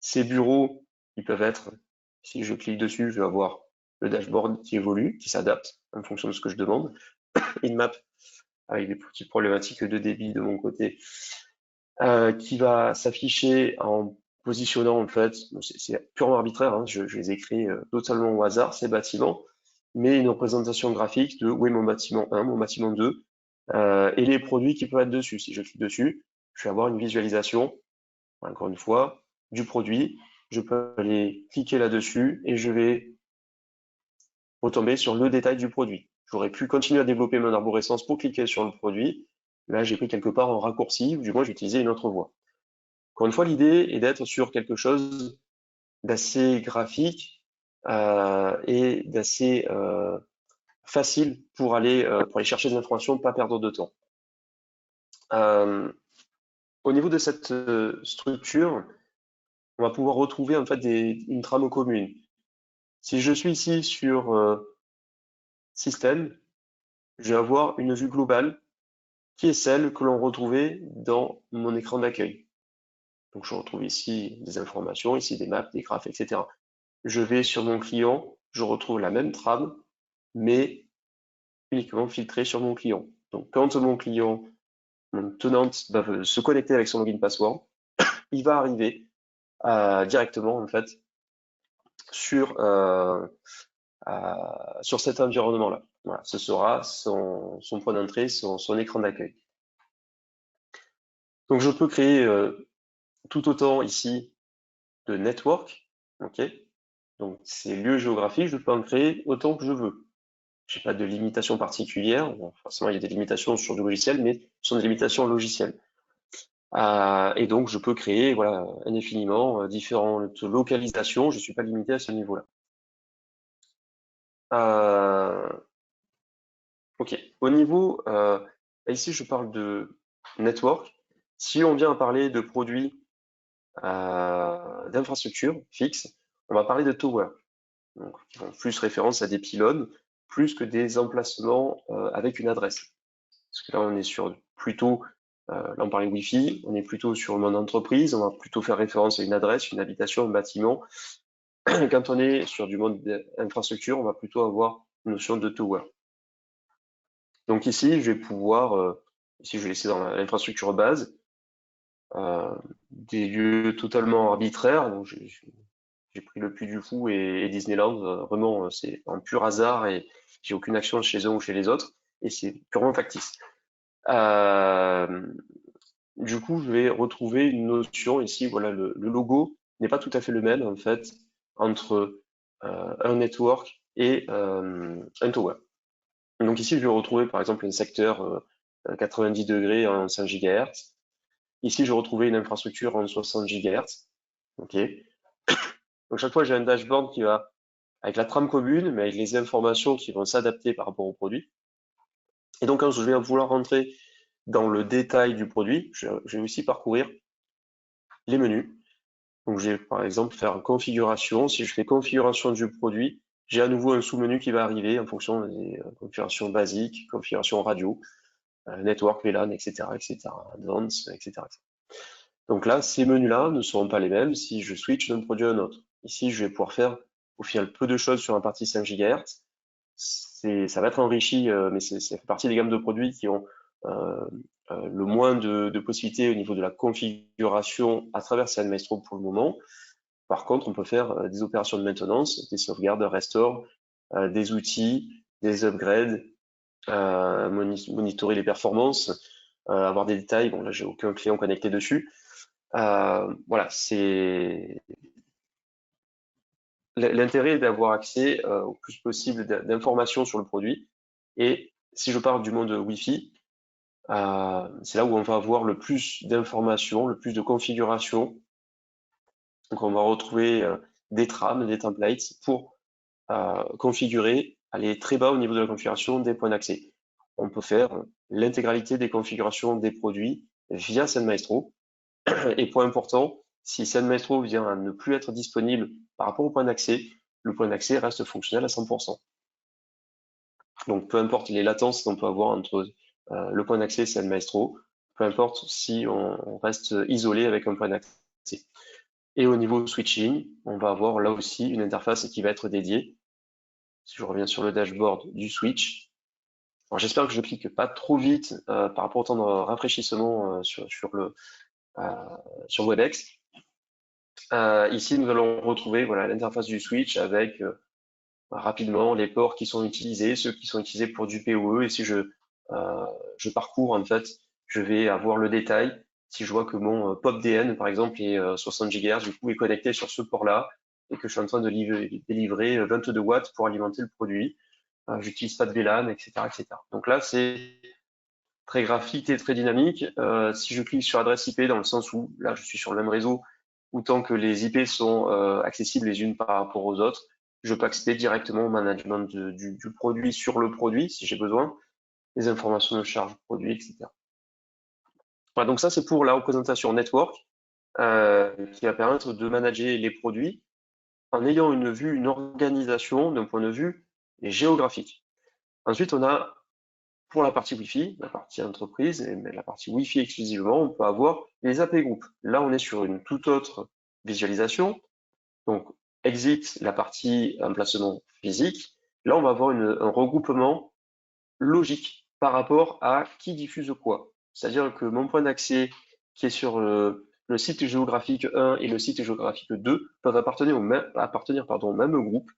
Ces bureaux, ils peuvent être, si je clique dessus, je vais avoir le dashboard qui évolue, qui s'adapte en fonction de ce que je demande. Une map avec des petites problématiques de débit de mon côté, qui va s'afficher en positionnant en fait, c'est purement arbitraire, hein, je les ai créés totalement au hasard, ces bâtiments, mais une représentation graphique de où est mon bâtiment 1, mon bâtiment 2, et les produits qui peuvent être dessus. Si je clique dessus, je vais avoir une visualisation, encore une fois, du produit. Je peux aller cliquer là-dessus et je vais retomber sur le détail du produit. J'aurais pu continuer à développer mon arborescence pour cliquer sur le produit. Là, j'ai pris quelque part en raccourci, ou du moins j'ai utilisé une autre voie. Encore une fois, l'idée est d'être sur quelque chose d'assez graphique et d'assez facile pour aller chercher des informations, pas perdre de temps. Euh, Au niveau de cette structure, on va pouvoir retrouver en fait une trame commune. Si je suis ici sur système, je vais avoir une vue globale qui est celle que l'on retrouvait dans mon écran d'accueil. Donc je retrouve ici des informations, ici des maps, des graphes, etc. Je vais sur mon client, je retrouve la même trame, mais uniquement filtrée sur mon client. Donc quand mon client, mon tenante, va se connecter avec son login password, il va arriver directement en fait sur sur cet environnement-là. Voilà, ce sera son point d'entrée, son écran d'accueil. Donc je peux créer tout autant ici de network, ok? Donc ces lieux géographiques, je peux en créer autant que je veux. J'ai pas de limitation particulière. Bon, forcément, il y a des limitations sur du logiciel, mais ce sont des limitations logicielles. Et donc je peux créer voilà indéfiniment différentes localisations. Je suis pas limité à ce niveau-là. Euh, ok. Au niveau ici, je parle de network. Si on vient à parler de produits d'infrastructures fixes, on va parler de tower. Donc, qui font plus référence à des pylônes, plus que des emplacements avec une adresse. Parce que là, on est sur plutôt, là on parlait Wi-Fi, on est plutôt sur le monde entreprise, on va plutôt faire référence à une adresse, une habitation, un bâtiment. Quand on est sur du monde infrastructure, on va plutôt avoir une notion de tower. Donc ici, je vais pouvoir, ici je vais laisser dans l'infrastructure base, des lieux totalement arbitraires. Donc j'ai pris le Puy du Fou et Disneyland, vraiment c'est un pur hasard et j'ai aucune action chez eux ou chez les autres et c'est purement factice. Du coup, je vais retrouver une notion ici, voilà, le logo n'est pas tout à fait le même en fait entre un network et un tower. Donc ici, je vais retrouver par exemple un secteur 90 degrés en 5 GHz. Ici, je vais retrouver une infrastructure en 60 GHz. Ok. Donc chaque fois, j'ai un dashboard qui va avec la trame commune, mais avec les informations qui vont s'adapter par rapport au produit. Et donc, quand je vais vouloir rentrer dans le détail du produit, je vais aussi parcourir les menus. Donc, je vais par exemple faire configuration. Si je fais configuration du produit, j'ai à nouveau un sous-menu qui va arriver en fonction des configurations basiques, configuration radio, network, VLAN, etc., etc., advanced, etc. Donc là, ces menus-là ne seront pas les mêmes si je switch d'un produit à un autre. Ici, je vais pouvoir faire au final peu de choses sur la partie 5 GHz. Ça va être enrichi, mais ça fait partie des gammes de produits qui ont le moins de possibilités au niveau de la configuration à travers CN Maestro pour le moment. Par contre, on peut faire des opérations de maintenance, des sauvegardes, restore, des outils, des upgrades, monitorer les performances, avoir des détails. Bon, là, j'ai aucun client connecté dessus. Voilà, c'est l'intérêt d'avoir accès au plus possible d'informations sur le produit et Si je parle du monde Wi-Fi, c'est là où on va avoir le plus d'informations, le plus de configurations. Donc on va retrouver des trames, des templates pour configurer, aller très bas au niveau de la configuration des points d'accès. On peut faire l'intégralité des configurations des produits via SendMaestro. Et point important, si SendMaestro vient à ne plus être disponible par rapport au point d'accès, le point d'accès reste fonctionnel à 100%. Donc peu importe les latences qu'on peut avoir entre le point d'accès et SendMaestro, peu importe si on reste isolé avec un point d'accès. Et au niveau switching, on va avoir là aussi une interface qui va être dédiée. Si je reviens sur le dashboard du switch, alors j'espère que je clique pas trop vite par rapport au temps de rafraîchissement sur Webex. Ici, nous allons retrouver voilà l'interface du switch avec rapidement les ports qui sont utilisés, ceux qui sont utilisés pour du PoE. Et si je parcours, en fait, je vais avoir le détail. Si je vois que mon POP-DN, par exemple, est 60 GHz, du coup, est connecté sur ce port-là et que je suis en train de délivrer 22 watts pour alimenter le produit, j'utilise pas de VLAN, etc., etc. Donc là, c'est très graphique et très dynamique. Si je clique sur adresse IP, dans le sens où là, je suis sur le même réseau, autant que les IP sont accessibles les unes par rapport aux autres, je peux accéder directement au management du produit sur le produit, si j'ai besoin, les informations de charge produit, etc. Voilà, donc ça, c'est pour la représentation network, qui va permettre de manager les produits en ayant une vue, une organisation d'un point de vue géographique. Ensuite, on a pour la partie Wi-Fi, la partie entreprise, et la partie Wi-Fi exclusivement, on peut avoir les AP groupes. Là, on est sur une toute autre visualisation. Donc, exit la partie emplacement physique. Là, on va avoir un regroupement logique par rapport à qui diffuse quoi. C'est-à-dire que mon point d'accès qui est sur le site géographique 1 et le site géographique 2 peuvent appartenir au même groupe.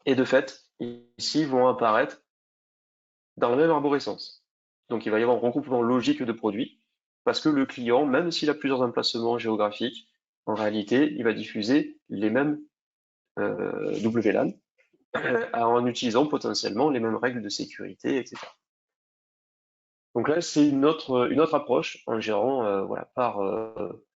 Et de fait, ici vont apparaître dans la même arborescence. Donc il va y avoir un regroupement logique de produits, parce que le client, même s'il a plusieurs emplacements géographiques, en réalité, il va diffuser les mêmes WLAN en utilisant potentiellement les mêmes règles de sécurité, etc. Donc là, c'est une autre approche en gérant voilà, par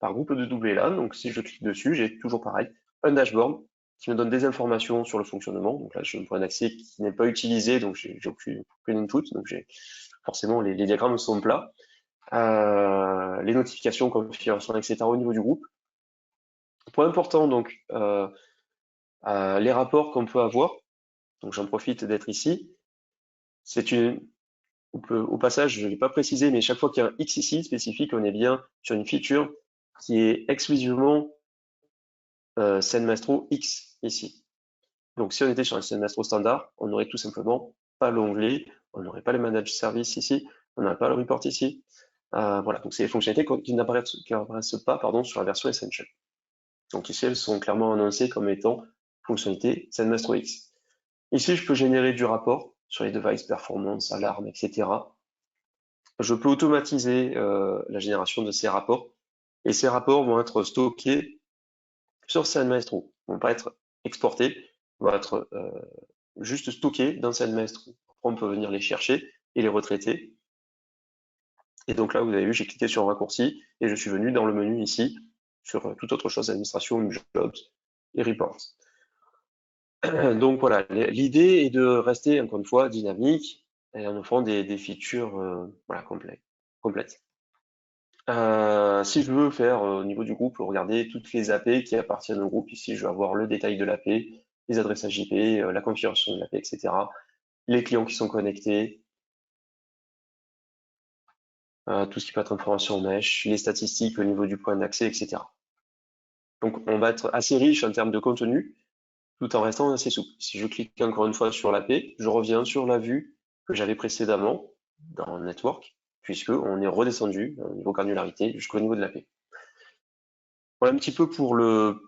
groupe de WLAN. Donc si je clique dessus, j'ai toujours pareil, un dashboard qui me donne des informations sur le fonctionnement. Donc là, j'ai un point d'accès qui n'est pas utilisé, donc j'ai aucune input, donc forcément les diagrammes sont plats. Les notifications, configuration, etc. au niveau du groupe. Point important, donc, les rapports qu'on peut avoir. Donc j'en profite d'être ici. Au passage, je ne l'ai pas précisé, mais chaque fois qu'il y a un X ici spécifique, on est bien sur une feature qui est exclusivement SendMaestro X ici. Donc si on était sur un SendMaestro standard, on n'aurait tout simplement pas l'onglet, on n'aurait pas le manage service ici, on n'aurait pas le report ici. Voilà, donc c'est les fonctionnalités qui n'apparaissent pas sur la version Essential. Donc ici, elles sont clairement annoncées comme étant fonctionnalités SendMaestro X. Ici, je peux générer du rapport sur les devices, performance, alarme, etc. Je peux automatiser la génération de ces rapports, et ces rapports vont être stockés sur SendMaestro. Ils ne vont pas être exportés, ils vont être juste stockés dans SendMaestro. Après, on peut venir les chercher et les retraiter. Et donc là, vous avez vu, j'ai cliqué sur un raccourci et je suis venu dans le menu ici sur toute autre chose, administration, jobs et reports. Donc voilà, l'idée est de rester encore une fois dynamique et en offrant des features voilà, complètes. Si je veux faire au niveau du groupe, regarder toutes les AP qui appartiennent au groupe, ici je vais avoir le détail de l'AP, les adresses IP, la configuration de l'AP, etc. Les clients qui sont connectés, tout ce qui peut être information mesh, les statistiques au niveau du point d'accès, etc. Donc on va être assez riche en termes de contenu, tout en restant assez souple. Si je clique encore une fois sur l'AP, je reviens sur la vue que j'avais précédemment dans Network, puisque on est redescendu au niveau granularité jusqu'au niveau de l'AP. Voilà un petit peu pour le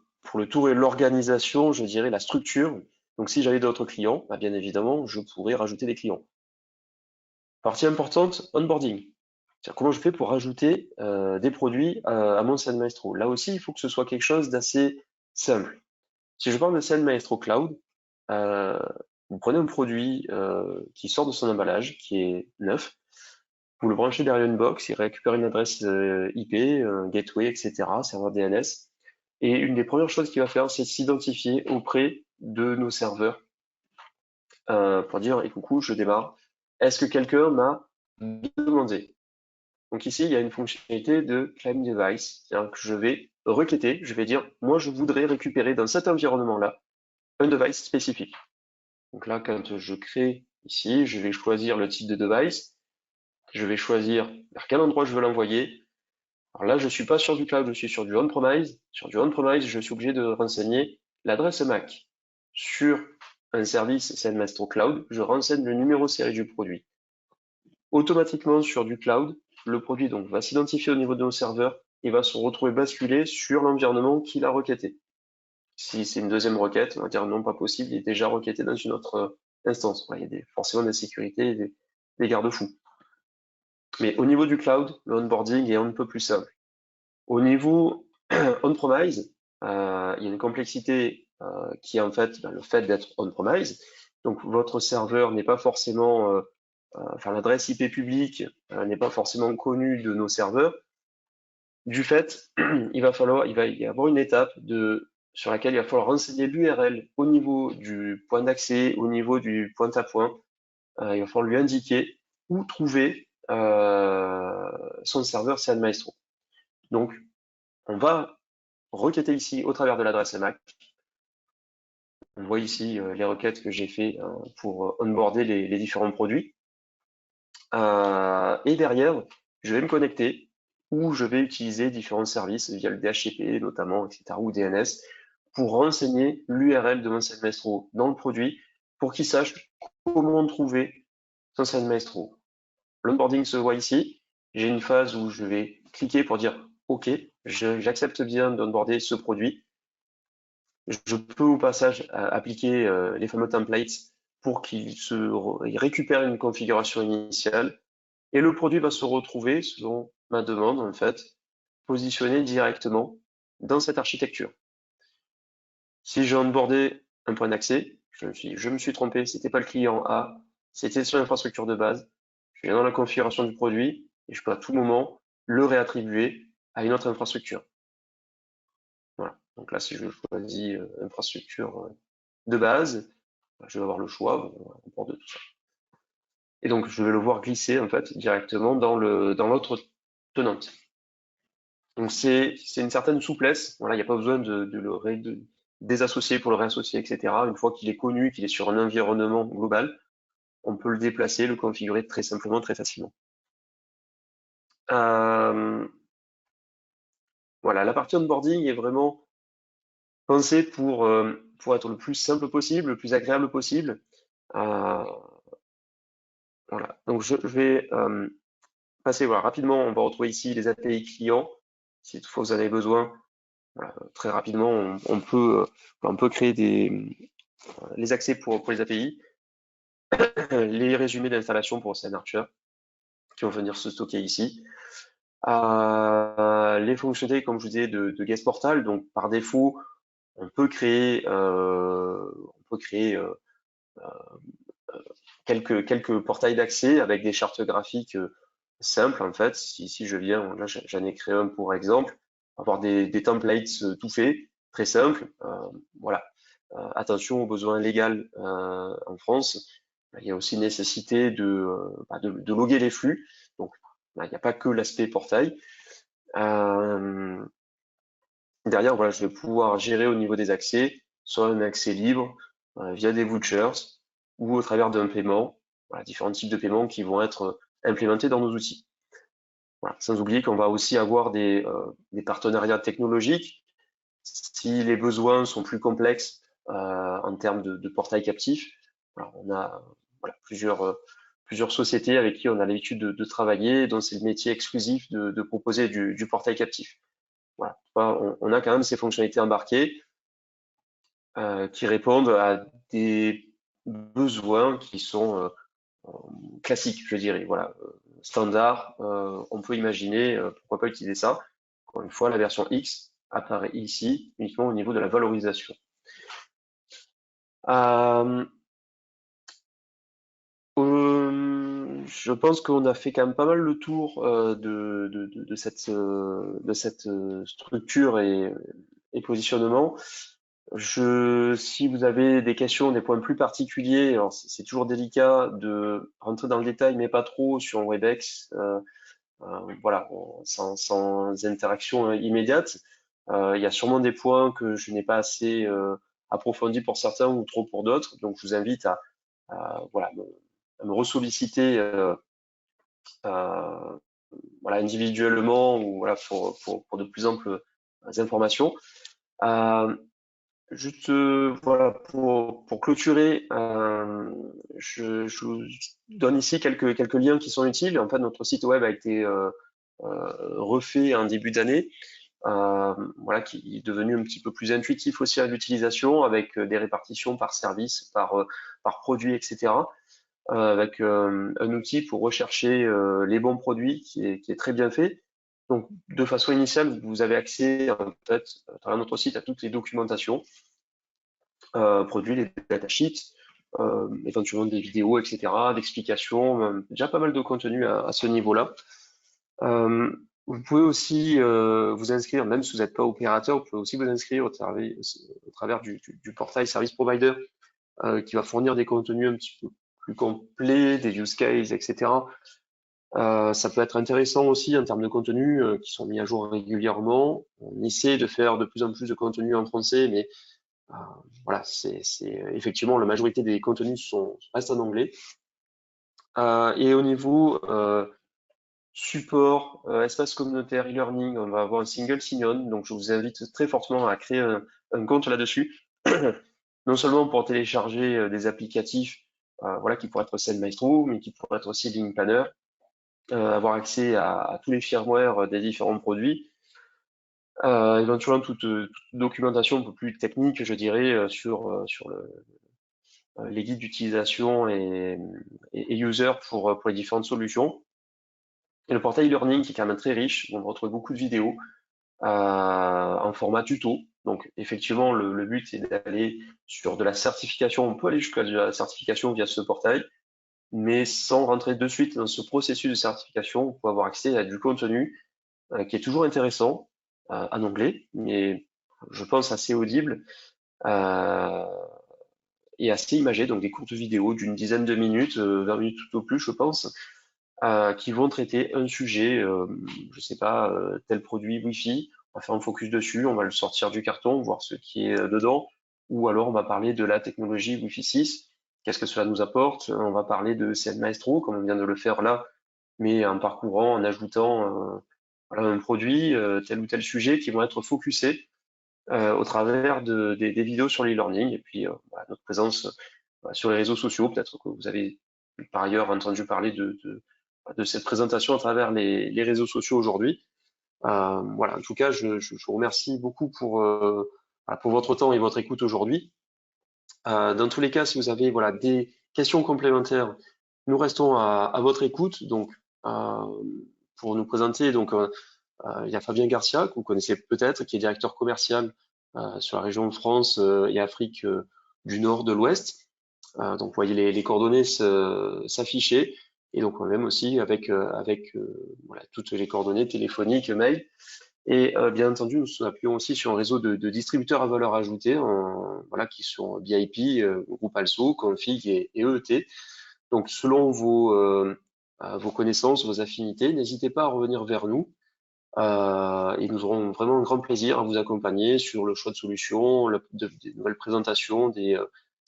tour et l'organisation, je dirais la structure. Donc si j'avais d'autres clients, bah, bien évidemment, je pourrais rajouter des clients. Partie importante, onboarding. Comment je fais pour rajouter des produits à mon SendMaestro. Là aussi, il faut que ce soit quelque chose d'assez simple. Si je parle de SendMaestro Cloud, Vous prenez un produit qui sort de son emballage, qui est neuf, vous le branchez derrière une box, il récupère une adresse IP, un gateway, etc., serveur DNS. Et une des premières choses qu'il va faire, c'est s'identifier auprès de nos serveurs pour dire, et coucou, je démarre. Est-ce que quelqu'un m'a demandé? Donc ici, il y a une fonctionnalité de claim device, c'est-à-dire que je vais requêter, je vais dire, moi, je voudrais récupérer dans cet environnement-là un device spécifique. Donc là, quand je crée ici, je vais choisir le type de device, je vais choisir vers quel endroit je veux l'envoyer. Alors là, je suis pas sur du cloud, je suis sur du on-premise. Sur du on-premise, je suis obligé de renseigner l'adresse MAC. Sur un service SendMaestro Cloud, je renseigne le numéro série du produit. Automatiquement, sur du cloud, le produit donc va s'identifier au niveau de nos serveurs et va se retrouver basculé sur l'environnement qu'il a requêté. Si c'est une deuxième requête, on va dire non, pas possible, il est déjà requêté dans une autre instance. Il y a forcément des sécurités et des garde-fous. Mais au niveau du cloud, le onboarding est un peu plus simple. Au niveau on-premise, il y a une complexité qui est en fait le fait d'être on-premise. Donc votre serveur n'est pas forcément, enfin l'adresse IP publique n'est pas forcément connue de nos serveurs. Du fait, il va y avoir une étape sur laquelle il va falloir renseigner l'URL au niveau du point d'accès, au niveau du point à point. Il va falloir lui indiquer où trouver son serveur SendMaestro. Donc, on va requêter ici au travers de l'adresse MAC. On voit ici les requêtes que j'ai fait pour onboarder les différents produits. Et derrière, je vais me connecter ou je vais utiliser différents services via le DHCP notamment, etc., ou DNS, pour renseigner l'URL de mon SendMaestro dans le produit pour qu'il sache comment trouver son SendMaestro. L'onboarding se voit ici. J'ai une phase où je vais cliquer pour dire OK, j'accepte bien d'onboarder ce produit. Je peux au passage appliquer les fameux templates pour qu'il récupère une configuration initiale et le produit va se retrouver, selon ma demande en fait, positionné directement dans cette architecture. Si j'ai onboardé un point d'accès, je me suis trompé, c'était pas le client A, c'était sur l'infrastructure de base, je viens dans la configuration du produit et je peux à tout moment le réattribuer à une autre infrastructure. Voilà. Donc là, si je choisis infrastructure de base, je vais avoir le choix bon, de tout ça. Et donc, je vais le voir glisser en fait directement dans l'autre tenante. Donc, c'est une certaine souplesse. Voilà, il n'y a pas besoin de le désassocier pour le réassocier, etc. Une fois qu'il est connu, qu'il est sur un environnement global, on peut le déplacer, le configurer très simplement, très facilement. Voilà, la partie onboarding est vraiment pensée pour être le plus simple possible, le plus agréable possible. Voilà. Donc je vais passer voilà, rapidement, on va retrouver ici les API clients. Si toutefois vous en avez besoin, voilà, très rapidement, on peut créer les accès pour les API, les résumés d'installation pour CN Archer qui vont venir se stocker ici. Les fonctionnalités, comme je vous disais, de Guest Portal. Donc par défaut, on peut créer quelques portails d'accès avec des chartes graphiques simples en fait. Si je viens, là j'en ai créé un pour exemple, avoir des templates tout faits, très simples. Voilà. Attention aux besoins légaux en France. Il y a aussi nécessité de loguer les flux. Donc il n'y a pas que l'aspect portail. Derrière, voilà, je vais pouvoir gérer au niveau des accès, soit un accès libre via des vouchers ou au travers d'un paiement, voilà, différents types de paiements qui vont être implémentés dans nos outils. Voilà. Sans oublier qu'on va aussi avoir des partenariats technologiques. Si les besoins sont plus complexes en termes de portail captif, alors on a voilà, plusieurs sociétés avec qui on a l'habitude de travailler, dont c'est le métier exclusif de proposer du portail captif. Voilà. On a quand même ces fonctionnalités embarquées qui répondent à des besoins qui sont classiques, je dirais. Voilà, standard. On peut imaginer pourquoi pas utiliser ça. Encore une fois, la version X apparaît ici uniquement au niveau de la valorisation. Je pense qu'on a fait quand même pas mal le tour de cette structure et positionnement. Si vous avez des questions, des points plus particuliers, alors c'est toujours délicat de rentrer dans le détail, mais pas trop sur Webex, voilà, sans interaction immédiate. Il y a sûrement des points que je n'ai pas assez approfondis pour certains ou trop pour d'autres, donc je vous invite voilà, à me ressolliciter euh, voilà, individuellement ou voilà, pour de plus amples informations. Euh, voilà, pour clôturer, je vous donne ici quelques liens qui sont utiles. En fait, notre site web a été refait en début d'année, voilà, qui est devenu un petit peu plus intuitif aussi à l'utilisation, avec des répartitions par service, par produit, etc. Avec un outil pour rechercher les bons produits qui est très bien fait. Donc, de façon initiale, vous avez accès en fait à travers notre site à toutes les documentations, produits, les datasheets, éventuellement des vidéos, etc., d'explications, déjà pas mal de contenu à ce niveau-là. Vous pouvez aussi vous inscrire, même si vous n'êtes pas opérateur, vous pouvez aussi vous inscrire au travers du portail Service Provider qui va fournir des contenus un petit peu plus complets, des use cases, etc. Ça peut être intéressant aussi en termes de contenu qui sont mis à jour régulièrement. On essaie de faire de plus en plus de contenu en français, mais euh, voilà, effectivement la majorité des contenus restent en anglais. Et au niveau support, espace communautaire, e-learning, on va avoir un single sign-on, donc je vous invite très fortement à créer un compte là-dessus, non seulement pour télécharger des applicatifs, voilà, qui pourraient être SendMaestro, mais qui pourraient être aussi Link Planner, avoir accès à tous les firmware des différents produits, éventuellement toute documentation un peu plus technique, je dirais, sur les guides d'utilisation et user pour les différentes solutions. Et le portail e-learning qui est quand même très riche, on retrouve beaucoup de vidéos en format tuto. Donc effectivement, le but est d'aller sur de la certification. On peut aller jusqu'à de la certification via ce portail, mais sans rentrer de suite dans ce processus de certification, on peut avoir accès à du contenu qui est toujours intéressant en anglais, mais je pense assez audible euh, et assez imagé. Donc des courtes vidéos d'une dizaine de minutes, 20 minutes tout au plus, je pense, qui vont traiter un sujet, je sais pas, tel produit Wi-Fi, on va faire un focus dessus, on va le sortir du carton, voir ce qui est dedans, ou alors on va parler de la technologie Wi-Fi 6, qu'est-ce que cela nous apporte, on va parler de CN Maestro, comme on vient de le faire là, mais en parcourant, en ajoutant voilà, un produit, tel ou tel sujet qui vont être focusés au travers des vidéos sur l'e-learning, et puis voilà, notre présence sur les réseaux sociaux, peut-être que vous avez par ailleurs entendu parler de cette présentation à travers les réseaux sociaux aujourd'hui. Voilà, en tout cas, je vous remercie beaucoup pour votre temps et votre écoute aujourd'hui. Dans tous les cas, si vous avez voilà, des questions complémentaires, nous restons à votre écoute. Donc, euh, pour nous présenter, donc, il y a Fabien Garcia, que vous connaissez peut-être, qui est directeur commercial sur la région de France et Afrique du Nord, de l'Ouest. Donc, vous voyez les coordonnées s'afficher. Et donc, on même aussi avec voilà, toutes les coordonnées téléphoniques, mail. Et bien entendu, nous nous appuyons aussi sur un réseau de distributeurs à valeur ajoutée, voilà, qui sont BIP, Groupe Also, Config et EET. Donc, selon vos connaissances, vos affinités, n'hésitez pas à revenir vers nous. Et nous aurons vraiment un grand plaisir à vous accompagner sur le choix de solutions, des nouvelles présentations, des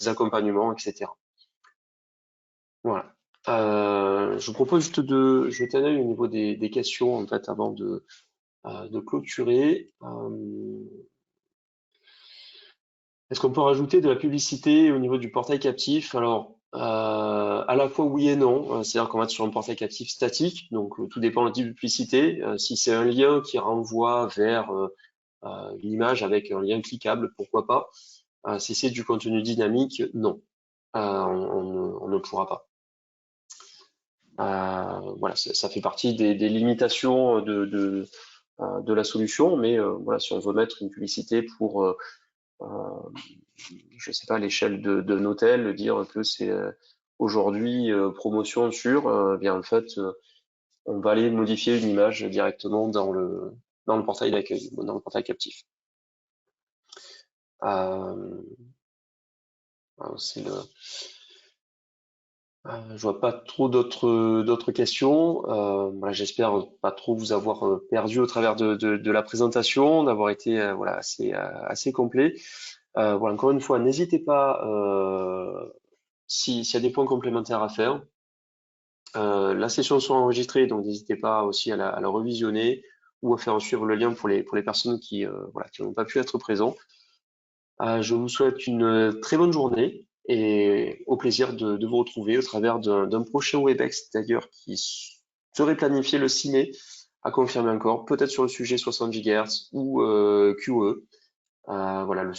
accompagnements, etc. Voilà. Je vous propose juste de jeter un œil au niveau des questions en fait avant de clôturer. Est-ce qu'on peut rajouter de la publicité au niveau du portail captif? Alors, à la fois oui et non. C'est-à-dire qu'on va être sur un portail captif statique, donc tout dépend du type de publicité. Si c'est un lien qui renvoie vers une image avec un lien cliquable, pourquoi pas. Si c'est du contenu dynamique, non. On ne pourra pas. Voilà, ça fait partie des limitations de la solution, mais voilà, si on veut mettre une publicité pour je sais pas, l'échelle d'un hôtel, dire que c'est aujourd'hui promotion sur, bien en fait, on va aller modifier une image directement dans le portail d'accueil, dans le portail captif. Euh, c'est le, je vois pas trop d'autres questions. Voilà, j'espère pas trop vous avoir perdu au travers de la présentation, d'avoir été voilà assez complet. Voilà, encore une fois, n'hésitez pas s'il y a des points complémentaires à faire. La session sera enregistrée, donc n'hésitez pas aussi à la revisionner ou à faire suivre le lien pour les personnes qui voilà qui n'ont pas pu être présents. Je vous souhaite une très bonne journée et au plaisir de vous retrouver au travers d'un prochain WebEx d'ailleurs qui serait planifié le 6 mai, à confirmer encore, peut-être sur le sujet 60 GHz ou QE. Voilà,